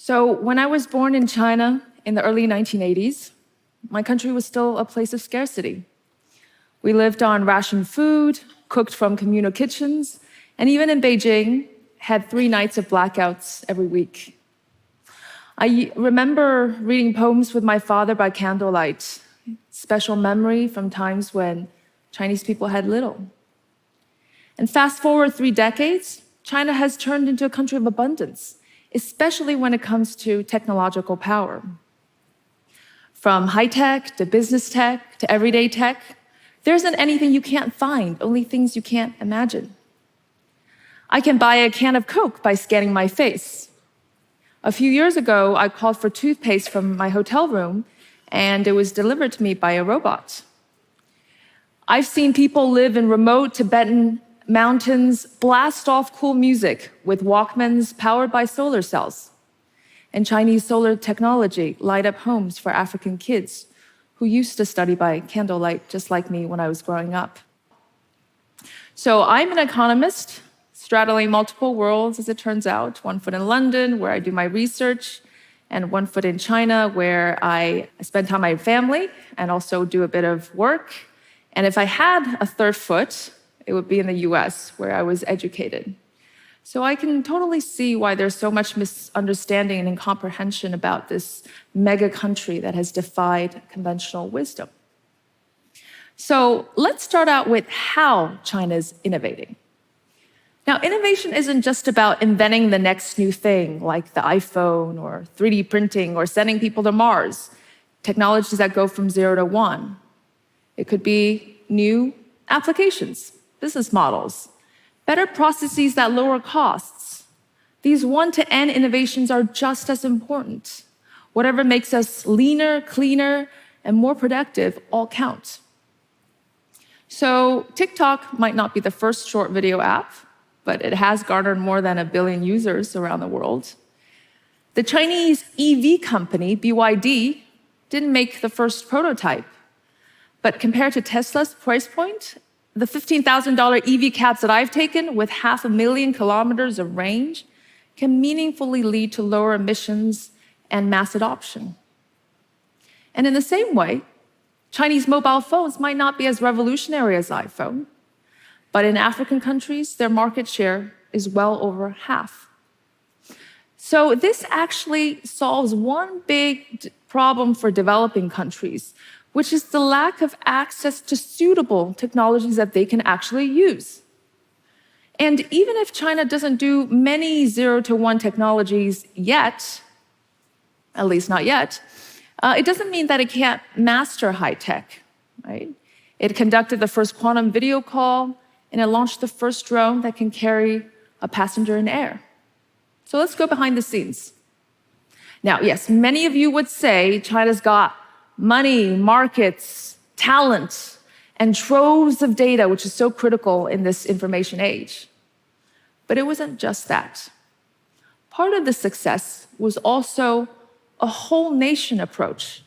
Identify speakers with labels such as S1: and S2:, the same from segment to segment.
S1: So when I was born in China in the early 1980s, my country was still a place of scarcity. We lived on rationed food, cooked from communal kitchens, and even in Beijing, had 3 nights of blackouts every week. I remember reading poems with my father by candlelight, special memory from times when Chinese people had little. And fast forward 3 decades, China has turned into a country of abundance, especially when it comes to technological power. From high-tech to business tech to everyday tech, there isn't anything you can't find, only things you can't imagine. I can buy a can of Coke by scanning my face. A few years ago, I called for toothpaste from my hotel room, and it was delivered to me by a robot. I've seen people live in remote Tibetan mountains blast off cool music with Walkmans powered by solar cells, and Chinese solar technology light up homes for African kids who used to study by candlelight just like me when I was growing up. So I'm an economist, straddling multiple worlds, as it turns out. 1 foot in London, where I do my research, and 1 foot in China, where I spend time with my family and also do a bit of work. And if I had a 3rd foot, it would be in the US, where I was educated. So I can totally see why there's so much misunderstanding and incomprehension about this mega country that has defied conventional wisdom. So let's start out with how China's innovating. Now, innovation isn't just about inventing the next new thing, like the iPhone or 3D printing or sending people to Mars, technologies that go from 0 to 1. It could be new applications, business models, better processes that lower costs. These one-to-N innovations are just as important. Whatever makes us leaner, cleaner, and more productive all count. So TikTok might not be the first short video app, but it has garnered more than 1 billion users around the world. The Chinese EV company, BYD, didn't make the first prototype, but compared to Tesla's price point, the $15,000 EV cabs that I've taken with 500,000 kilometers of range can meaningfully lead to lower emissions and mass adoption. And in the same way, Chinese mobile phones might not be as revolutionary as iPhone, but in African countries, their market share is well over half. So this actually solves one big problem for developing countries, which is the lack of access to suitable technologies that they can actually use. And even if China doesn't do many 0 to 1 technologies yet, at least not yet, it doesn't mean that it can't master high tech, right? It conducted the first quantum video call, and it launched the first drone that can carry a passenger in air. So let's go behind the scenes. Now, yes, many of you would say China's got money, markets, talent, and troves of data, which is so critical in this information age. But it wasn't just that. Part of the success was also a whole nation approach,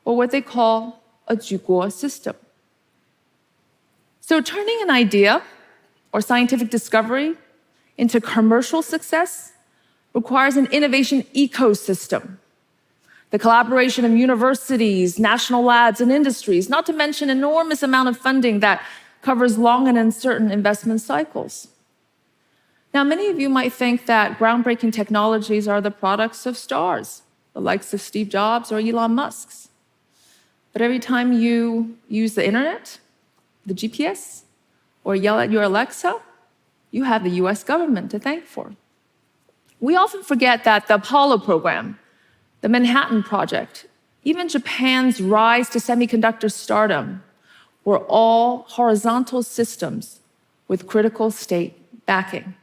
S1: or what they call a 举国 system. So turning an idea or scientific discovery into commercial success requires an innovation ecosystem. The collaboration of universities, national labs, and industries, not to mention an enormous amount of funding that covers long and uncertain investment cycles. Now, many of you might think that groundbreaking technologies are the products of stars, the likes of Steve Jobs or Elon Musk's. But every time you use the internet, the GPS, or yell at your Alexa, you have the US government to thank for. We often forget that the Apollo program, the Manhattan Project, even Japan's rise to semiconductor stardom were all horizontal systems with critical state backing.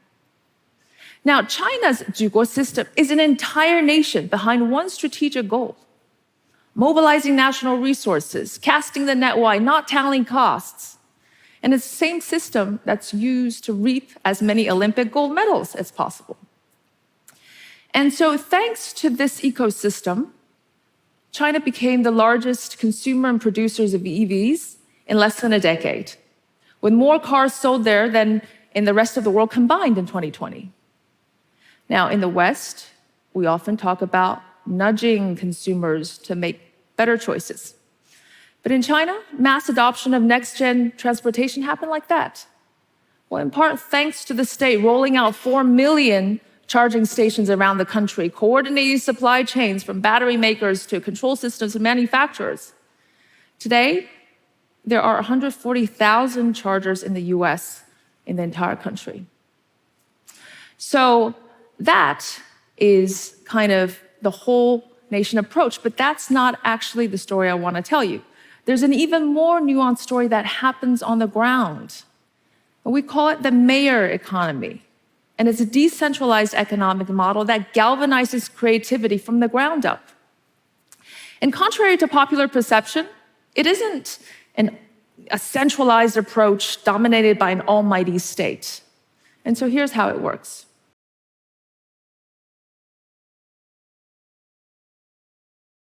S1: Now, China's 举国 system is an entire nation behind one strategic goal: mobilizing national resources, casting the net wide, not tallying costs. And it's the same system that's used to reap as many Olympic gold medals as possible. And so thanks to this ecosystem, China became the largest consumer and producers of EVs in less than a decade, with more cars sold there than in the rest of the world combined in 2020. Now, in the West, we often talk about nudging consumers to make better choices. But in China, mass adoption of next-gen transportation happened like that. Well, in part thanks to the state rolling out 4 million charging stations around the country, coordinating supply chains from battery makers to control systems and manufacturers. Today, there are 140,000 chargers in the US in the entire country. So that is kind of the whole nation approach, but that's not actually the story I want to tell you. There's an even more nuanced story that happens on the ground. We call it the mayor economy. And it's a decentralized economic model that galvanizes creativity from the ground up. And contrary to popular perception, it isn't a centralized approach dominated by an almighty state. And so here's how it works.